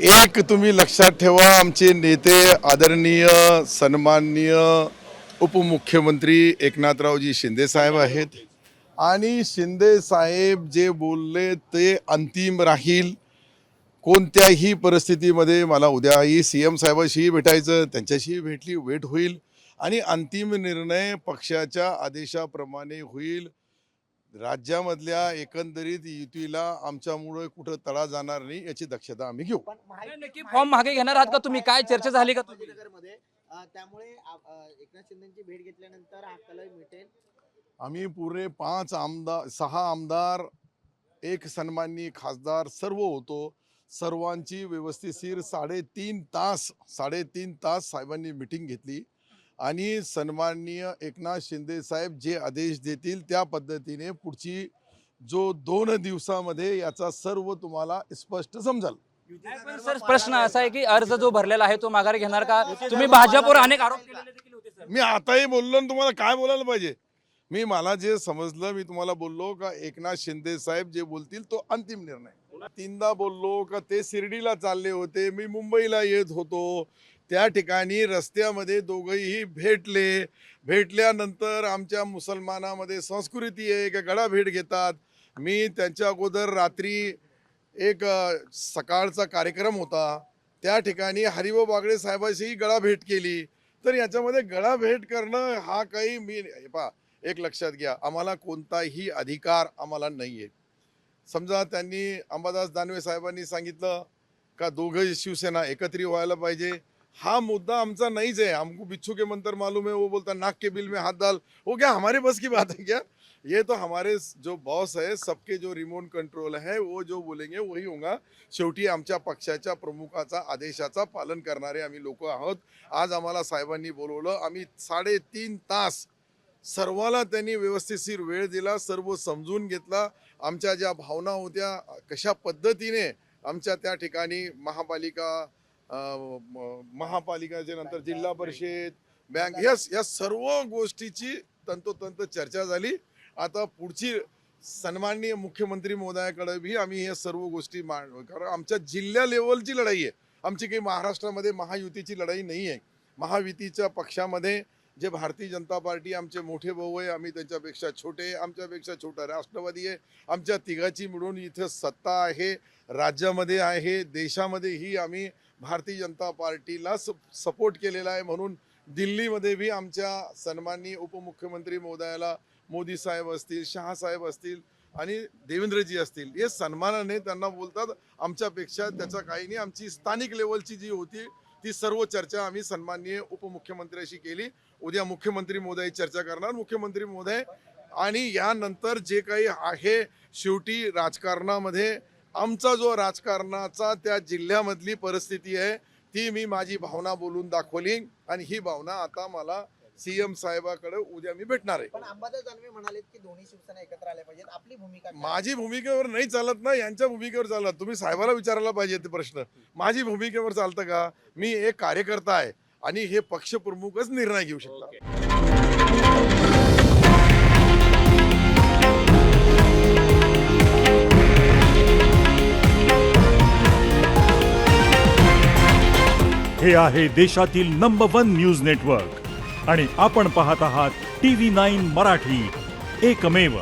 एक तुम्ही लक्षात ठेवा, आमचे नेते आदरणीय सन्माननीय उपमुख्यमंत्री एकनाथरावजी शिंदे साहेब आहेत आणि शिंदे साहेब जे बोलले ते अंतिम राहील. कोणत्याही परिस्थितीमध्ये मला उद्याही सीएम साहेबांशीही भेटायचं, त्यांच्याशी भेट होईल आणि अंतिम निर्णय पक्षाच्या आदेशाप्रमाणे होईल. राज्यामधल्या एकंदरीत युतीला आमच्यामुळे कुठं तडा जाणार नाही याची दक्षता आम्ही घेऊ. नक्की फॉर्म मागे घेणार आहात का तुम्ही? काय चर्चा झाली का तुम्ही? मध्ये त्यामुळे एकनाथ शिंदेची भेट घेतल्यानंतर हक्काला मिळेल. आम्ही पुरे 5 आमदार 6 आमदार, एक सन्माननीय खासदार सर्व होतो. सर्वांची व्यवस्थिशीर 3.5 तास साहेबांनी मिटिंग घेतली आणि सन्माननीय एकनाथ शिंदे साहेब जे आदेश देतील त्या पद्धतीने पुढची जो 2 दिवसामध्ये याचा सर्व तुम्हाला स्पष्ट समजाल. पण सर, प्रश्न असा आहे की अर्ज जो भरलेला आहे तो माघारी घेणार का तुम्ही? भाजपवर अनेक आरोप केलेले देखील होते सर. मी आताही बोललो आणि तुम्हाला काय बोलायला पाहिजे? मला जे समजलं मी तुम्हाला बोललो का एकनाथ शिंदे साहेब जे बोलतील तो अंतिम निर्णय. 3दा बोललो का ते शिर्डीला चालले होते, मी मुंबईला येत होतो. त्या ठिकाणी रस्त्यामध्ये दोघंही भेटल्यानंतर आमच्या मुसलमानामध्ये संस्कृती आहे का गळा भेट घेतात. मी त्यांच्या अगोदर रात्री एक सकाळचा कार्यक्रम होता, त्या ठिकाणी हरिभाऊ बागडे साहेबांशीही गळा भेट केली. तर याच्यामध्ये गळा भेट करणं हा काही एक लक्षात घ्या, आम्हाला कोणताही अधिकार आम्हाला नाही आहे. समजा त्यांनी अंबादास दानवे साहेबांनी सांगितलं का दोघं शिवसेना एकत्रित व्हायला पाहिजे, हा मुद्दा आमचा नाहीच है. हमको बिच्छू के मंत्र मालूम है, वो बोलता नाक के बिल में हाथ डाल, वो क्या हमारे बस की बात है क्या? ये तो हमारे जो बॉस है, सबके जो रिमोट कंट्रोल है, वो जो बोलेंगे वही होगा. शेवटी आमच्या पक्षाच्या प्रमुखाचा आदेशाचा पालन करणारे आम्ही लोक आहोत. आज आम्हाला साहेबांनी बोलवलं, आम्ही 3.5 तास सर्वाला त्यांनी व्यवस्थितशीर वेळ दिला, सर्व समजून घेतला. आमच्या ज्या भावना होत्या कशा पद्धतीने आमच्या त्या ठिकाणी महापालिकाच्या नंतर जिल्हा परिषद बँक या सर्व गोष्टीची तंतोतंत चर्चा झाली. आता पुढची सन्माननीय मुख्यमंत्री महोदयाकडे भी आम्ही या सर्व गोष्टी कारण आमच्या जिल्हा लेवलची लढाई आहे. आमची काही महाराष्ट्रामध्ये महायुतीची लढाई नाही आहे. महायुतीच्या पक्षामध्ये जे भारतीय जनता पार्टी आमचे मोठे भाऊ आहे, आम्ही त्यांच्यापेक्षा छोटे, आमच्यापेक्षा छोटा राष्ट्रवादी आहे. आमच्या तिघाची मिळून इथं सत्ता आहे, राज्यामध्ये आहे, देशामध्येही आम्ही भारतीय जनता पार्टीला सपोर्ट केलेला आहे. म्हणून दिल्लीमध्ये भी आमच्या सन्माननीय उपमुख्यमंत्री महोदयाला मोदी साहेब असतील, शहा साहेब असतील आणि देवेंद्रजी असतील, हे सन्मानाने त्यांना बोलतात. आमच्यापेक्षा त्याचा काही नाही. आमची स्थानिक लेवलची जी होती ती सर्व चर्चा आम्ही सन्माननीय उपमुख्यमंत्र्यांशी केली. उद्या मुख्यमंत्री महोदय चर्चा करणार, मुख्यमंत्री महोदय, आणि यानंतर जे काही आहे शेवटी राजकारणामध्ये आमचा जो राजकारणाचा त्या जिल्ह्यामधली परिस्थिती आहे ती मी माझी भावना बोलून दाखवली आणि ही भावना आता मला सीएम साहेबाकडे उद्या मी भेटणार आहे. पण अंबादास दानवे म्हणाले की दोन्ही शिवसेना एकत्र आल्या पाहिजेत. आपली भूमिका काय? माझी भूमिकेवर नाही चालत ना, यांच्या भूमिकेवर चालत. तुम्ही साहेबाला विचारायला पाहिजे ते प्रश्न. माझी भूमिकेवर चालतं का? मी एक कार्यकर्ता आहे आणि हे पक्षप्रमुखच निर्णय घेऊ शकतात. हे आहे देशातील नंबर 1 न्यूज नेटवर्क आणि आपण पाहत आहात TV9 मराठी, एकमेव.